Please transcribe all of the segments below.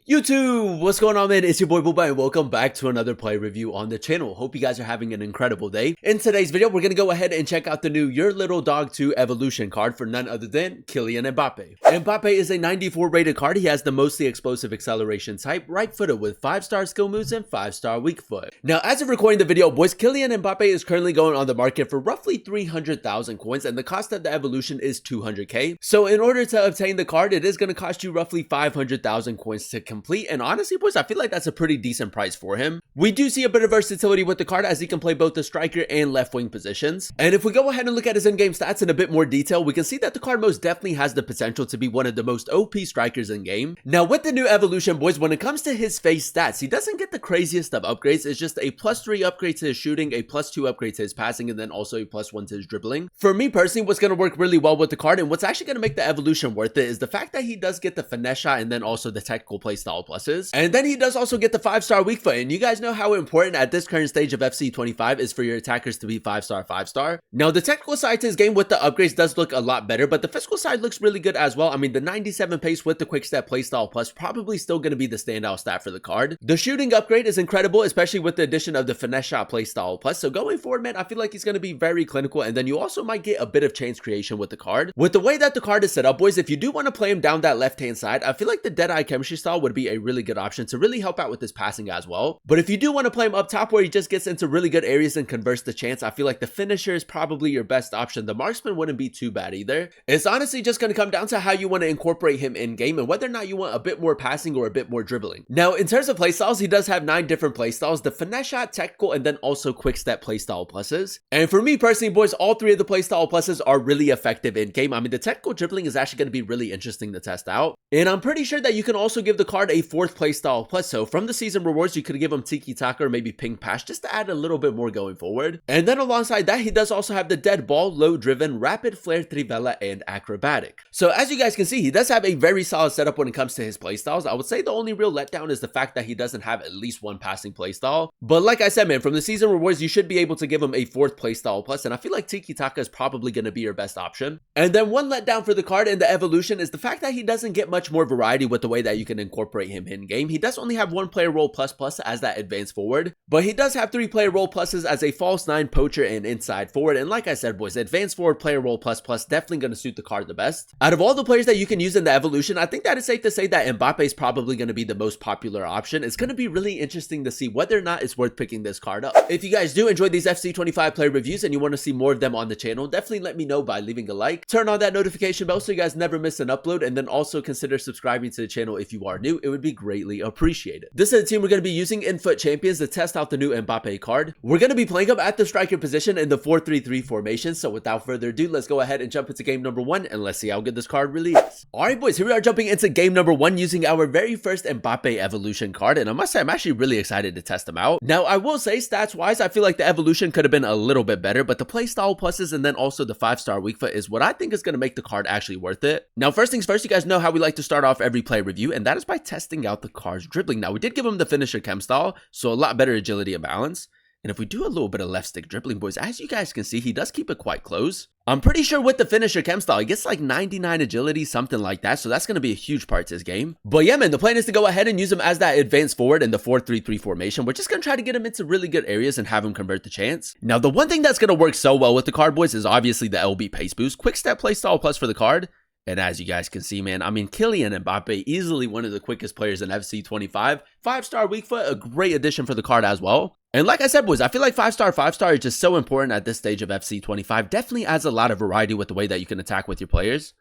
YouTube, what's going on, man? It's your boy Mbappe and welcome back to another play review on the channel. Hope you guys are having an incredible day. In today's video, we're going to go ahead and check out the new Your Little Dog 2 Evolution card for none other than Kylian Mbappe. Mbappe is a 94 rated card. He has the mostly explosive acceleration type, right-footed with 5-star skill moves and 5-star weak foot. Now, as of recording the video, boys, Kylian Mbappe is currently going on the market for roughly 300,000 coins, and the cost of the evolution is 200k. So in order to obtain the card, it is going to cost you roughly 500,000 coins to complete, and honestly, boys, I feel like that's a pretty decent price for him. We do see a bit of versatility with the card as he can play both the striker and left wing positions. And if we go ahead and look at his in-game stats in a bit more detail, we can see that the card most definitely has the potential to be one of the most OP strikers in game. Now, with the new evolution, boys, when it comes to his face stats, he doesn't get the craziest of upgrades. It's just a +3 upgrade to his shooting, a +2 upgrade to his passing, and then also a +1 to his dribbling. For me personally, what's going to work really well with the card and what's actually going to make the evolution worth it is the fact that he does get the finesse shot and then also the technical playstyle pluses. And then he does also get the 5-star weak foot, and you guys know how important at this current stage of FC 25 is for your attackers to be 5-star, 5-star. Now, the technical side to his game with the upgrades does look a lot better, but the physical side looks really good as well. I mean, the 97 pace with the quick step playstyle plus probably still going to be the standout stat for the card. The shooting upgrade is incredible, especially with the addition of the finesse shot playstyle plus. So going forward, man, I feel like he's going to be very clinical, and then you also might get a bit of chance creation with the card. With the way that the card is set up, boys, if you do want to play him down that left-hand side, I feel like the Deadeye chemistry style would be a really good option to really help out with his passing as well. But if you do want to play him up top where he just gets into really good areas and converts the chance, I feel like the finisher is probably your best option. The marksman wouldn't be too bad either. It's honestly just going to come down to how you want to incorporate him in game and whether or not you want a bit more passing or a bit more dribbling. Now, in terms of playstyles, he does have 9 different playstyles: the finesse shot, technical, and then also quick step playstyle pluses. And for me personally, boys, all 3 of the playstyle pluses are really effective in game. I mean, the technical dribbling is actually going to be really interesting to test out. And I'm pretty sure that you can also give the card a 4th playstyle plus. So from the season rewards, you could give him Tiki Taka or maybe Ping Pass just to add a little bit more going forward. And then alongside that, he does also have the dead ball, low driven, rapid flare, trivela, and acrobatic. So as you guys can see, he does have a very solid setup when it comes to his playstyles. I would say the only real letdown is the fact that he doesn't have at least one passing playstyle. But like I said, man, from the season rewards, you should be able to give him a 4th playstyle plus, and I feel like Tiki Taka is probably going to be your best option. And then one letdown for the card in the evolution is the fact that he doesn't get much more variety with the way that you can incorporate him in game. He does only have 1 player role plus as that advanced forward, but he does have 3 player role pluses as a false 9, poacher, and inside forward. And like I said, boys, advanced forward player role plus definitely going to suit the card the best. Out of all the players that you can use in the evolution, I think that it's safe to say that Mbappe is probably going to be the most popular option. It's going to be really interesting to see whether or not it's worth picking this card up. If you guys do enjoy these FC 25 play reviews and you want to see more of them on the channel, definitely let me know by leaving a like, turn on that notification bell so you guys never miss an upload, and then also consider subscribing to the channel if you are new. It would be greatly appreciated. This is the team we're going to be using in Foot Champions to test out the new Mbappe card. We're going to be playing up at the striker position in the 4-3-3 formation. So without further ado, let's go ahead and jump into game number 1 and let's see how good this card really is. Alright, boys, here we are jumping into game number 1 using our very first Mbappe evolution card, and I must say I'm actually really excited to test them out. Now, I will say stats wise, I feel like the evolution could have been a little bit better, but the playstyle pluses and then also the 5-star weak foot is what I think is going to make the card actually worth it. Now, first things first, you guys know how we like to start off every play review, and that is by testing out the card's dribbling. Now, we did give him the finisher chem style, so a lot better agility and balance. And if we do a little bit of left stick dribbling, boys, as you guys can see, he does keep it quite close. I'm pretty sure with the finisher chem style, he gets like 99 agility, something like that. So that's going to be a huge part to his game. But yeah, man, the plan is to go ahead and use him as that advanced forward in the 4-3-3 formation. We're just going to try to get him into really good areas and have him convert the chance. Now, the one thing that's going to work so well with the card, boys, is obviously the LB pace boost. Quick step playstyle plus for the card. And as you guys can see, man, I mean, Kylian Mbappe, easily one of the quickest players in FC 25. 5-star weak foot, a great addition for the card as well. And like I said, boys, I feel like 5-star is just so important at this stage of FC 25. Definitely adds a lot of variety with the way that you can attack with your players.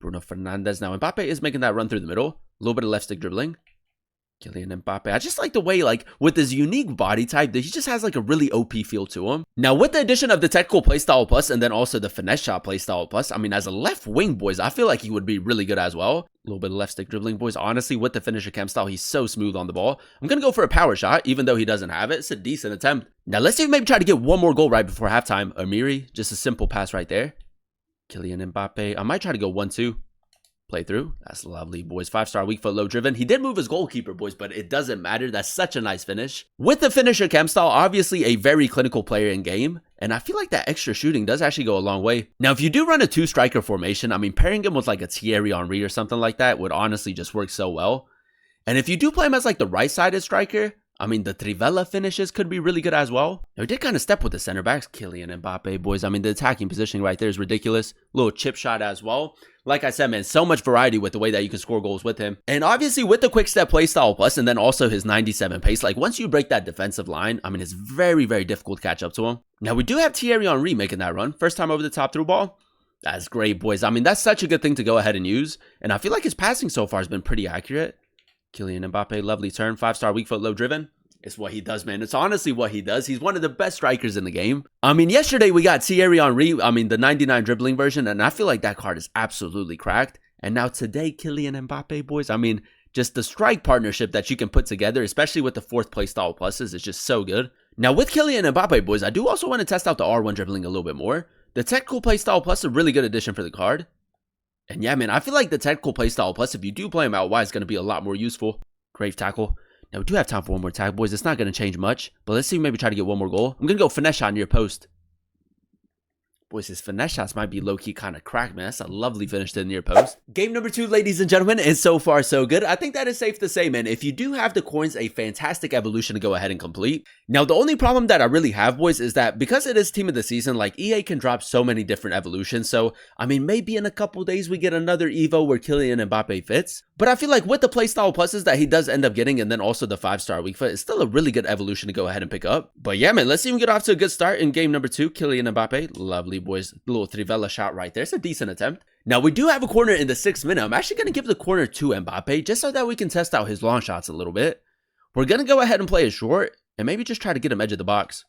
Bruno Fernandes. Now, Mbappe is making that run through the middle. A little bit of left stick dribbling. Kylian Mbappe. I just like the way, like, with his unique body type, that he just has, like, a really OP feel to him. Now, with the addition of the technical playstyle plus and then also the finesse shot playstyle plus, I mean, as a left wing, boys, I feel like he would be really good as well. A little bit of left stick dribbling, boys. Honestly, with the finisher chem style, he's so smooth on the ball. I'm going to go for a power shot, even though he doesn't have it. It's a decent attempt. Now, let's see if maybe try to get one more goal right before halftime. Amiri, just a simple pass right there. Kylian Mbappe. I might try to go 1-2. Play through. That's lovely, boys. 5-star weak foot, low driven. He did move his goalkeeper, boys, but it doesn't matter. That's such a nice finish. With the finisher chem style, obviously a very clinical player in game, and I feel like that extra shooting does actually go a long way. Now, if you do run a 2-striker formation, I mean, pairing him with like a Thierry Henry or something like that would honestly just work so well. And if you do play him as like the right-sided striker, I mean, the Trivela finishes could be really good as well. Now, we did kind of step with the center backs, Kylian Mbappe, boys. I mean, the attacking positioning right there is ridiculous. Little chip shot as well. Like I said, man, so much variety with the way that you can score goals with him. And obviously with the quick step playstyle plus, and then also his 97 pace, like once you break that defensive line, I mean, it's very, very difficult to catch up to him. Now, we do have Thierry Henry making that run. First time over the top through ball. That's great, boys. I mean, that's such a good thing to go ahead and use. And I feel like his passing so far has been pretty accurate. Kylian Mbappe, lovely turn. 5-star weak foot, low driven. It's what he does, man. It's honestly what he does. He's one of the best strikers in the game. I mean, yesterday we got Thierry Henry, I mean, the 99 dribbling version, and I feel like that card is absolutely cracked. And now today, Kylian Mbappe, boys, I mean, just the strike partnership that you can put together, especially with the 4th playstyle pluses, is just so good. Now, with Kylian Mbappe, boys, I do also want to test out the R1 dribbling a little bit more. The technical playstyle plus is a really good addition for the card. And yeah, man, I feel like the technical playstyle plus, if you do play him out wide, is going to be a lot more useful. Great tackle. Now, we do have time for one more tag, boys. It's not going to change much, but let's see, maybe try to get one more goal. I'm going to go finesse shot near post. Boys, his finesse shots might be low-key kind of cracked, man. That's a lovely finish to the near post. Game number 2, ladies and gentlemen, and so far so good. I think that is safe to say, man. If you do have the coins, a fantastic evolution to go ahead and complete. Now, the only problem that I really have, boys, is that because it is team of the season, like EA can drop so many different evolutions. So, I mean, maybe in a couple days we get another Evo where Kylian Mbappe fits. But I feel like with the playstyle pluses that he does end up getting, and then also the 5-star weak foot, it's still a really good evolution to go ahead and pick up. But yeah, man, let's see him get off to a good start in game number 2. Kylian Mbappe, lovely, boys. Little Trivela shot right there. It's a decent attempt. Now, we do have a corner in the 6th minute. I'm actually going to give the corner to Mbappe just so that we can test out his long shots a little bit. We're going to go ahead and play it short and maybe just try to get him edge of the box.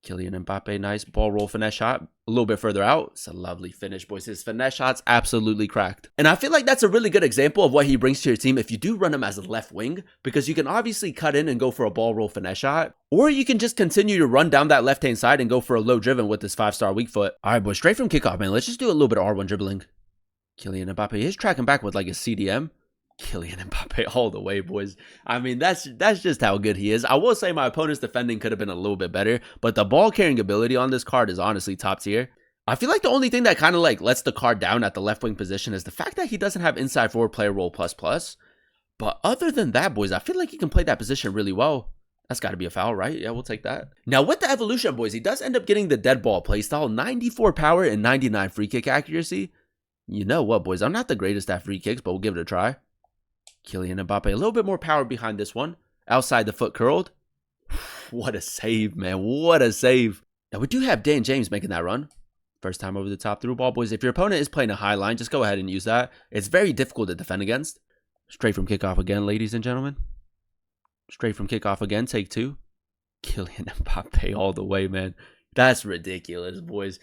Kylian Mbappe, nice ball roll finesse shot. A little bit further out. It's a lovely finish, boys. His finesse shot's absolutely cracked. And I feel like that's a really good example of what he brings to your team if you do run him as a left wing, because you can obviously cut in and go for a ball roll finesse shot, or you can just continue to run down that left-hand side and go for a low driven with this 5-star weak foot. All right, boys, straight from kickoff, man. Let's just do a little bit of R1 dribbling. Kylian Mbappe is tracking back with like a CDM. Kylian Mbappe all the way, boys. I mean, that's just how good he is. I will say my opponent's defending could have been a little bit better, but the ball carrying ability on this card is honestly top tier. I feel like the only thing that kind of like lets the card down at the left wing position is the fact that he doesn't have inside forward player role plus. But other than that, boys, I feel like he can play that position really well. That's got to be a foul, right? Yeah, we'll take that. Now, with the evolution, boys, he does end up getting the dead ball playstyle, 94 power and 99 free kick accuracy. You know what, boys? I'm not the greatest at free kicks, but we'll give it a try. Kylian Mbappe, a little bit more power behind this one. Outside the foot curled. What a save, man. What a save. Now, we do have Dan James making that run. First time over the top through ball, boys. If your opponent is playing a high line, just go ahead and use that. It's very difficult to defend against. Straight from kickoff again, ladies and gentlemen. Straight from kickoff again, take 2. Kylian Mbappe all the way, man. That's ridiculous, boys.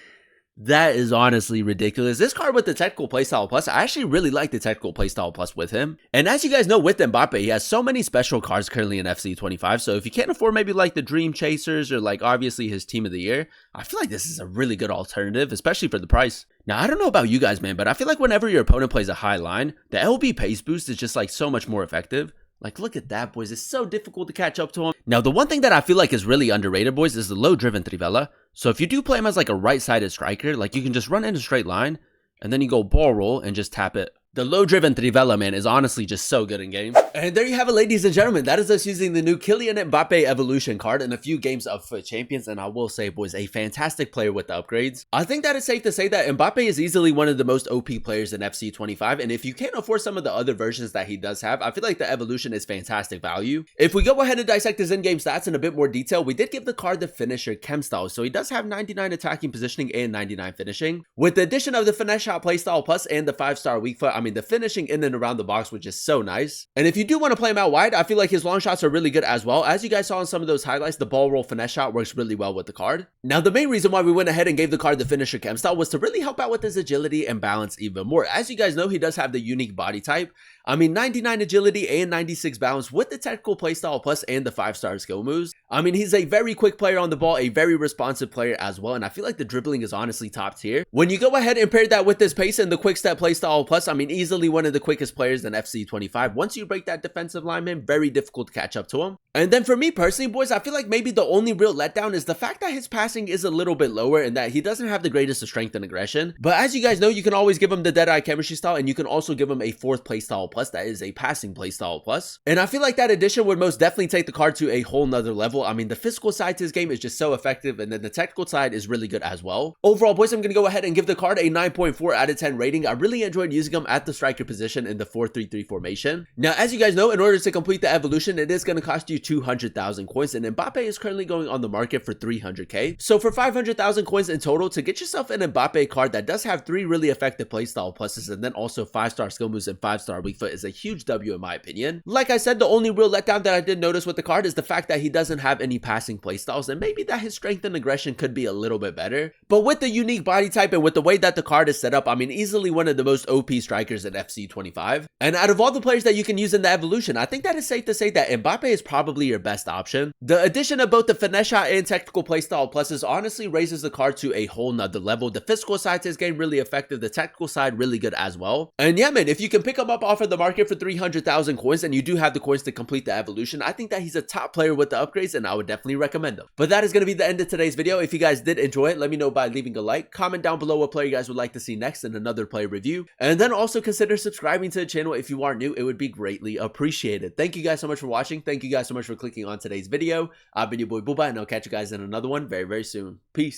That is honestly ridiculous. This card with the technical playstyle plus, I actually really like the technical playstyle plus with him. And as you guys know, with Mbappe, he has so many special cards currently in FC25. So if you can't afford maybe like the Dream Chasers or like obviously his Team of the Year, I feel like this is a really good alternative, especially for the price. Now, I don't know about you guys, man, but I feel like whenever your opponent plays a high line, the LB pace boost is just like so much more effective. Like, look at that, boys. It's so difficult to catch up to him. Now, the one thing that I feel like is really underrated, boys, is the low-driven Trivela. So if you do play him as like a right-sided striker, like you can just run in a straight line, and then you go ball roll and just tap it. The low-driven Trivela, man, is honestly just so good in game. And there you have it, ladies and gentlemen. That is us using the new Kylian Mbappe Evolution card in a few games of FUT Champions. And I will say, boys, a fantastic player with the upgrades. I think that it's safe to say that Mbappe is easily one of the most OP players in FC25. And if you can't afford some of the other versions that he does have, I feel like the Evolution is fantastic value. If we go ahead and dissect his in-game stats in a bit more detail, we did give the card the finisher chem style. So he does have 99 attacking positioning and 99 finishing. With the addition of the finesse shot playstyle plus and the 5-star weak foot, I mean, the finishing in and around the box, which is so nice. And if you do want to play him out wide, I feel like his long shots are really good as well. As you guys saw in some of those highlights, the ball roll finesse shot works really well with the card. Now, the main reason why we went ahead and gave the card the finisher chem style was to really help out with his agility and balance even more. As you guys know, he does have the unique body type. I mean, 99 agility and 96 balance with the technical playstyle plus and the 5-star skill moves. I mean, he's a very quick player on the ball, a very responsive player as well, and I feel like the dribbling is honestly top tier. When you go ahead and pair that with this pace and the quick step playstyle plus, I mean, easily one of the quickest players in FC25. Once you break that defensive lineman, very difficult to catch up to him. And then for me personally, boys, I feel like maybe the only real letdown is the fact that his passing is a little bit lower and that he doesn't have the greatest of strength and aggression. But as you guys know, you can always give him the Deadeye chemistry style, and you can also give him a 4th playstyle plus that is a passing playstyle plus. And I feel like that addition would most definitely take the card to a whole nother level. I mean, the physical side to his game is just so effective, and then the technical side is really good as well. Overall, boys, I'm going to go ahead and give the card a 9.4 out of 10 rating. I really enjoyed using him at the striker position in the 4-3-3 formation. Now, as you guys know, in order to complete the evolution, it is going to cost you 200,000 coins, and Mbappe is currently going on the market for 300k. So for 500,000 coins in total, to get yourself an Mbappe card that does have 3 really effective playstyle pluses and then also 5-star skill moves and 5-star weak foot is a huge W in my opinion. Like I said, the only real letdown that I did notice with the card is the fact that he doesn't have any passing playstyles, and maybe that his strength and aggression could be a little bit better. But with the unique body type and with the way that the card is set up, I mean, easily one of the most OP strikers in FC25. And out of all the players that you can use in the evolution, I think that it's safe to say that Mbappe is probably your best option. The addition of both the finesse shot and technical playstyle pluses honestly raises the card to a whole nother level. The physical side to his game really effective, the technical side really good as well. And yeah, man, if you can pick him up off of the market for 300,000 coins and you do have the coins to complete the evolution, I think that he's a top player with the upgrades, and I would definitely recommend him. But that is going to be the end of today's video. If you guys did enjoy it, let me know by leaving a like, comment down below what player you guys would like to see next in another player review, and then also consider subscribing to the channel if you are new. It would be greatly appreciated. Thank you guys so much for watching. Thank you guys so much for clicking on today's video. I've been your boy Booba, and I'll catch you guys in another one very, very soon. Peace.